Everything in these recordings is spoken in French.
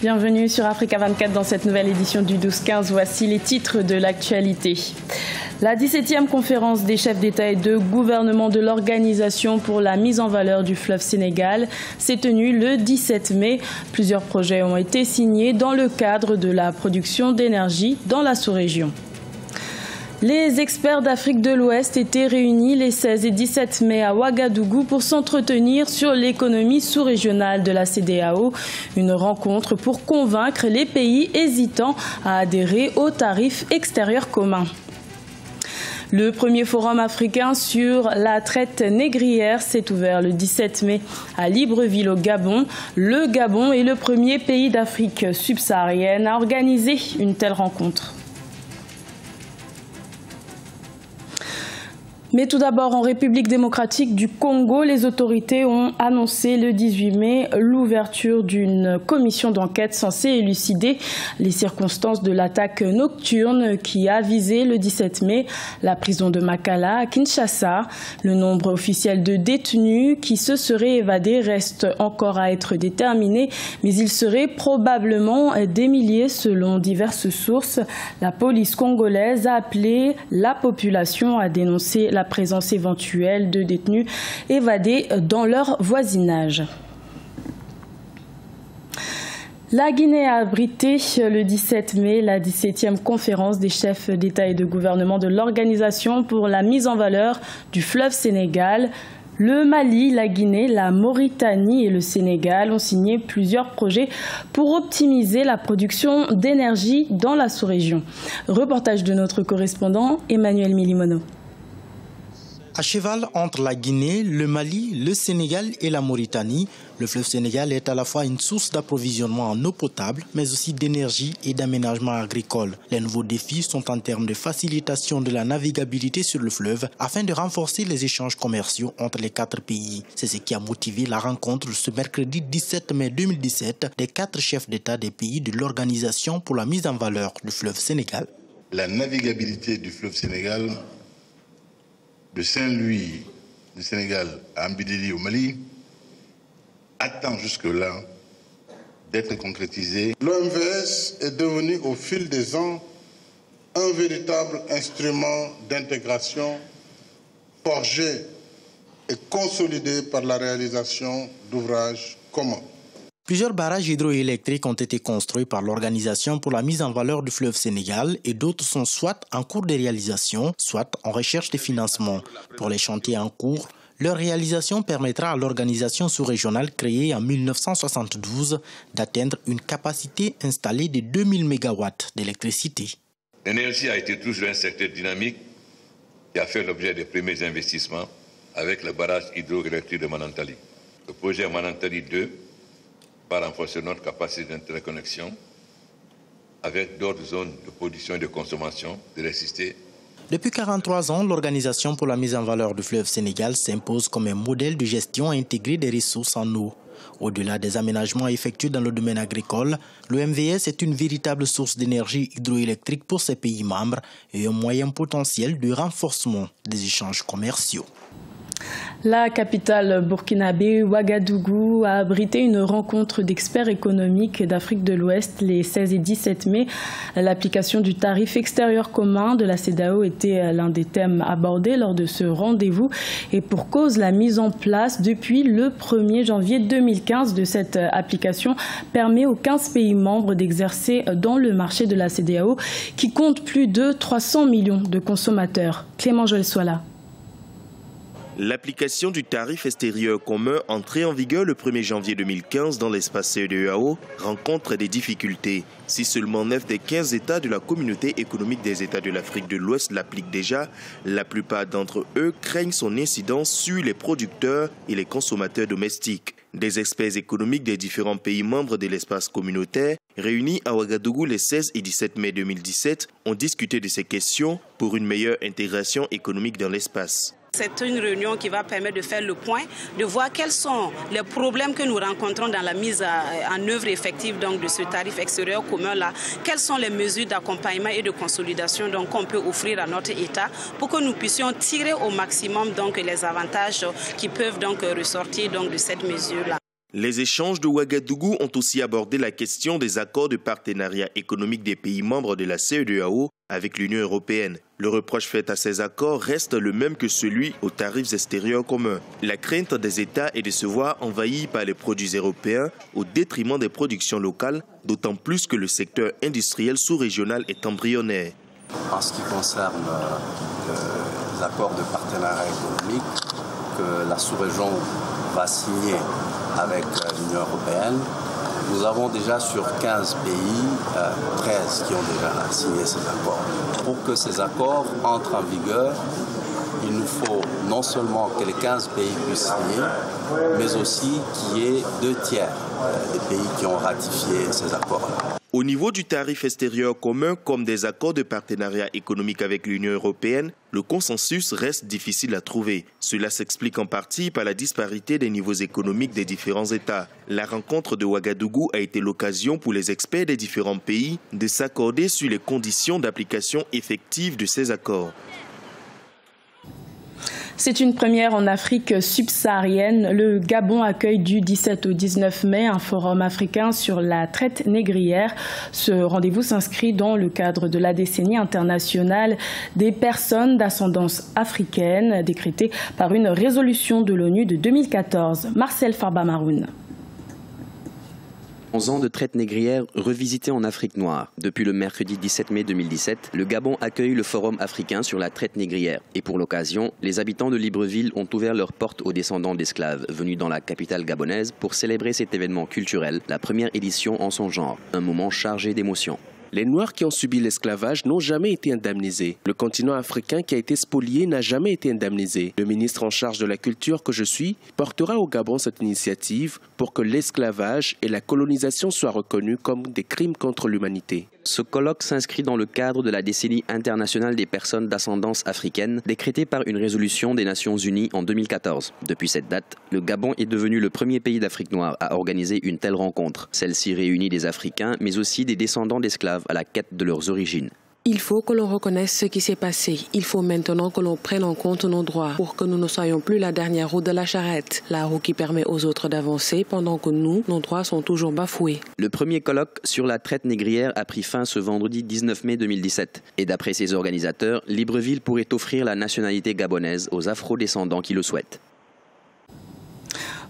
Bienvenue sur Africa 24 dans cette nouvelle édition du 12-15. Voici les titres de l'actualité. La 17e conférence des chefs d'État et de gouvernement de l'Organisation pour la mise en valeur du fleuve Sénégal s'est tenue le 17 mai. Plusieurs projets ont été signés dans le cadre de la production d'énergie dans la sous-région. Les experts d'Afrique de l'Ouest étaient réunis les 16 et 17 mai à Ouagadougou pour s'entretenir sur l'économie sous-régionale de la CEDEAO. Une rencontre pour convaincre les pays hésitants à adhérer aux tarifs extérieurs communs. Le premier forum africain sur la traite négrière s'est ouvert le 17 mai à Libreville au Gabon. Le Gabon est le premier pays d'Afrique subsaharienne à organiser une telle rencontre. Mais tout d'abord, en République démocratique du Congo, les autorités ont annoncé le 18 mai l'ouverture d'une commission d'enquête censée élucider les circonstances de l'attaque nocturne qui a visé le 17 mai la prison de Makala à Kinshasa. Le nombre officiel de détenus qui se seraient évadés reste encore à être déterminé, mais il serait probablement des milliers selon diverses sources. La police congolaise a appelé la population à dénoncer la présence éventuelle de détenus évadés dans leur voisinage. La Guinée a abrité le 17 mai la 17e conférence des chefs d'État et de gouvernement de l'Organisation pour la mise en valeur du fleuve Sénégal. Le Mali, la Guinée, la Mauritanie et le Sénégal ont signé plusieurs projets pour optimiser la production d'énergie dans la sous-région. Reportage de notre correspondant Emmanuel Milimono. À cheval entre la Guinée, le Mali, le Sénégal et la Mauritanie, le fleuve Sénégal est à la fois une source d'approvisionnement en eau potable, mais aussi d'énergie et d'aménagement agricole. Les nouveaux défis sont en termes de facilitation de la navigabilité sur le fleuve afin de renforcer les échanges commerciaux entre les 4 pays. C'est ce qui a motivé la rencontre ce mercredi 17 mai 2017 des 4 chefs d'État des pays de l'Organisation pour la mise en valeur du fleuve Sénégal. La navigabilité du fleuve Sénégal de Saint-Louis du Sénégal à Mbidili au Mali attend jusque-là d'être concrétisée. L'OMVS est devenu au fil des ans un véritable instrument d'intégration forgé et consolidé par la réalisation d'ouvrages communs. Plusieurs barrages hydroélectriques ont été construits par l'Organisation pour la mise en valeur du fleuve Sénégal et d'autres sont soit en cours de réalisation, soit en recherche de financement. Pour les chantiers en cours, leur réalisation permettra à l'organisation sous-régionale créée en 1972 d'atteindre une capacité installée de 2000 MW d'électricité. L'énergie a été toujours un secteur dynamique qui a fait l'objet des premiers investissements avec le barrage hydroélectrique de Manantali. Le projet Manantali 2 va renforcer notre capacité d'interconnexion avec d'autres zones de production et de consommation d'électricité. Depuis 43 ans, l'Organisation pour la mise en valeur du fleuve Sénégal s'impose comme un modèle de gestion intégrée des ressources en eau. Au-delà des aménagements effectués dans le domaine agricole, l'OMVS est une véritable source d'énergie hydroélectrique pour ses pays membres et un moyen potentiel de renforcement des échanges commerciaux. La capitale burkinabé, Ouagadougou, a abrité une rencontre d'experts économiques d'Afrique de l'Ouest les 16 et 17 mai. L'application du tarif extérieur commun de la CEDEAO était l'un des thèmes abordés lors de ce rendez-vous. Et pour cause, la mise en place depuis le 1er janvier 2015 de cette application permet aux 15 pays membres d'exercer dans le marché de la CEDEAO qui compte plus de 300 millions de consommateurs. Clément Joël Soila. L'application du tarif extérieur commun entré en vigueur le 1er janvier 2015 dans l'espace CEDEAO rencontre des difficultés. Si seulement 9 des 15 États de la communauté économique des États de l'Afrique de l'Ouest l'appliquent déjà, la plupart d'entre eux craignent son incidence sur les producteurs et les consommateurs domestiques. Des experts économiques des différents pays membres de l'espace communautaire, réunis à Ouagadougou les 16 et 17 mai 2017, ont discuté de ces questions pour une meilleure intégration économique dans l'espace. C'est une réunion qui va permettre de faire le point, de voir quels sont les problèmes que nous rencontrons dans la mise en œuvre effective donc, de ce tarif extérieur commun-là. Quelles sont les mesures d'accompagnement et de consolidation qu'on peut offrir à notre État pour que nous puissions tirer au maximum donc, les avantages qui peuvent donc, ressortir donc, de cette mesure-là. Les échanges de Ouagadougou ont aussi abordé la question des accords de partenariat économique des pays membres de la CEDEAO avec l'Union européenne. Le reproche fait à ces accords reste le même que celui aux tarifs extérieurs communs. La crainte des États est de se voir envahis par les produits européens au détriment des productions locales, d'autant plus que le secteur industriel sous-régional est embryonnaire. En ce qui concerne les accords de partenariat économique que la sous-région va signer avec l'Union européenne, nous avons déjà sur 15 pays, 13 qui ont déjà signé ces accords. Pour que ces accords entrent en vigueur, il nous faut non seulement que les 15 pays puissent signer, mais aussi qu'il y ait 2 tiers des pays qui ont ratifié ces accords-là. Au niveau du tarif extérieur commun, comme des accords de partenariat économique avec l'Union européenne, le consensus reste difficile à trouver. Cela s'explique en partie par la disparité des niveaux économiques des différents États. La rencontre de Ouagadougou a été l'occasion pour les experts des différents pays de s'accorder sur les conditions d'application effective de ces accords. C'est une première en Afrique subsaharienne. Le Gabon accueille du 17 au 19 mai un forum africain sur la traite négrière. Ce rendez-vous s'inscrit dans le cadre de la décennie internationale des personnes d'ascendance africaine, décrétée par une résolution de l'ONU de 2014. Marcel Farba-Maroun. 11 ans de traite négrière revisitée en Afrique noire. Depuis le mercredi 17 mai 2017, le Gabon accueille le Forum africain sur la traite négrière. Et pour l'occasion, les habitants de Libreville ont ouvert leurs portes aux descendants d'esclaves venus dans la capitale gabonaise pour célébrer cet événement culturel, la première édition en son genre. Un moment chargé d'émotions. Les Noirs qui ont subi l'esclavage n'ont jamais été indemnisés. Le continent africain qui a été spolié n'a jamais été indemnisé. Le ministre en charge de la culture que je suis portera au Gabon cette initiative pour que l'esclavage et la colonisation soient reconnus comme des crimes contre l'humanité. Ce colloque s'inscrit dans le cadre de la décennie internationale des personnes d'ascendance africaine, décrétée par une résolution des Nations Unies en 2014. Depuis cette date, le Gabon est devenu le premier pays d'Afrique noire à organiser une telle rencontre. Celle-ci réunit des Africains, mais aussi des descendants d'esclaves à la quête de leurs origines. Il faut que l'on reconnaisse ce qui s'est passé. Il faut maintenant que l'on prenne en compte nos droits pour que nous ne soyons plus la dernière roue de la charrette, la roue qui permet aux autres d'avancer pendant que nous, nos droits sont toujours bafoués. Le premier colloque sur la traite négrière a pris fin ce vendredi 19 mai 2017. Et d'après ses organisateurs, Libreville pourrait offrir la nationalité gabonaise aux afro-descendants qui le souhaitent.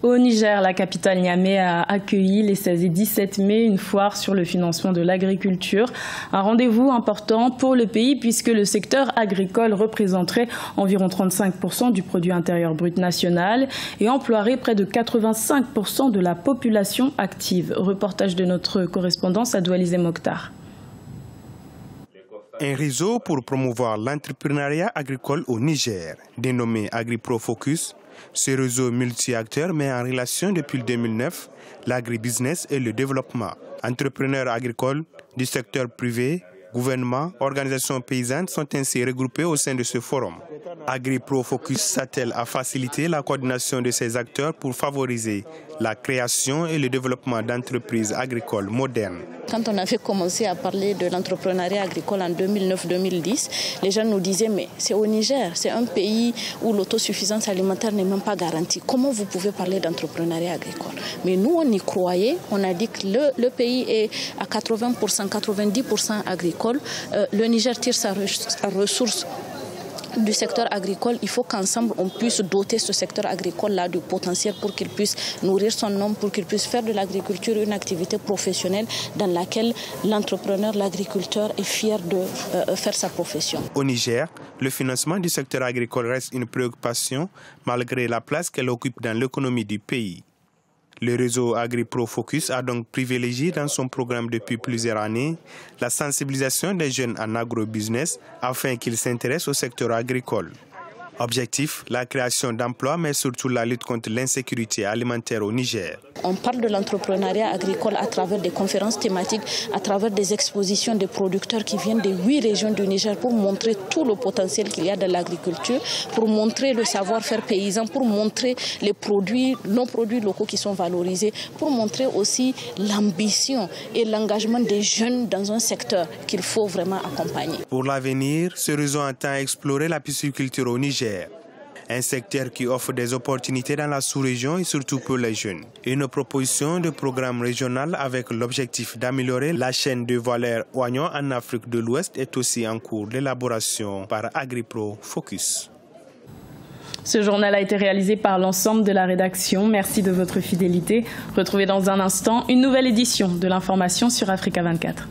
Au Niger, la capitale Niamey a accueilli les 16 et 17 mai une foire sur le financement de l'agriculture. Un rendez-vous important pour le pays puisque le secteur agricole représenterait environ 35% du produit intérieur brut national et emploierait près de 85% de la population active. Reportage de notre correspondant Sadou Alizé Mokhtar. Un réseau pour promouvoir l'entrepreneuriat agricole au Niger, dénommé AgriProFocus. Ce réseau multi-acteurs met en relation depuis 2009 l'agribusiness et le développement. Entrepreneurs agricoles du secteur privé, gouvernement, organisations paysannes sont ainsi regroupés au sein de ce forum. AgriProFocus s'attelle à faciliter la coordination de ces acteurs pour favoriser la création et le développement d'entreprises agricoles modernes. Quand on avait commencé à parler de l'entrepreneuriat agricole en 2009-2010, les gens nous disaient mais c'est au Niger, c'est un pays où l'autosuffisance alimentaire n'est même pas garantie. Comment vous pouvez parler d'entrepreneuriat agricole? Mais nous on y croyait, on a dit que le pays est à 80%, 90% agricole. Le Niger tire sa ressource du secteur agricole, il faut qu'ensemble on puisse doter ce secteur agricole-là du potentiel pour qu'il puisse nourrir son homme, pour qu'il puisse faire de l'agriculture une activité professionnelle dans laquelle l'entrepreneur, l'agriculteur est fier de faire sa profession. Au Niger, le financement du secteur agricole reste une préoccupation malgré la place qu'elle occupe dans l'économie du pays. Le réseau AgriProFocus a donc privilégié dans son programme depuis plusieurs années la sensibilisation des jeunes en agrobusiness afin qu'ils s'intéressent au secteur agricole. Objectif, la création d'emplois, mais surtout la lutte contre l'insécurité alimentaire au Niger. On parle de l'entrepreneuriat agricole à travers des conférences thématiques, à travers des expositions de producteurs qui viennent des 8 régions du Niger pour montrer tout le potentiel qu'il y a dans l'agriculture, pour montrer le savoir-faire paysan, pour montrer les produits, nos produits locaux qui sont valorisés, pour montrer aussi l'ambition et l'engagement des jeunes dans un secteur qu'il faut vraiment accompagner. Pour l'avenir, ce réseau entend explorer la pisciculture au Niger. Un secteur qui offre des opportunités dans la sous-région et surtout pour les jeunes. Une proposition de programme régional avec l'objectif d'améliorer la chaîne de valeur oignon en Afrique de l'Ouest est aussi en cours d'élaboration par AgriPro Focus. Ce journal a été réalisé par l'ensemble de la rédaction. Merci de votre fidélité. Retrouvez dans un instant une nouvelle édition de l'information sur Africa 24.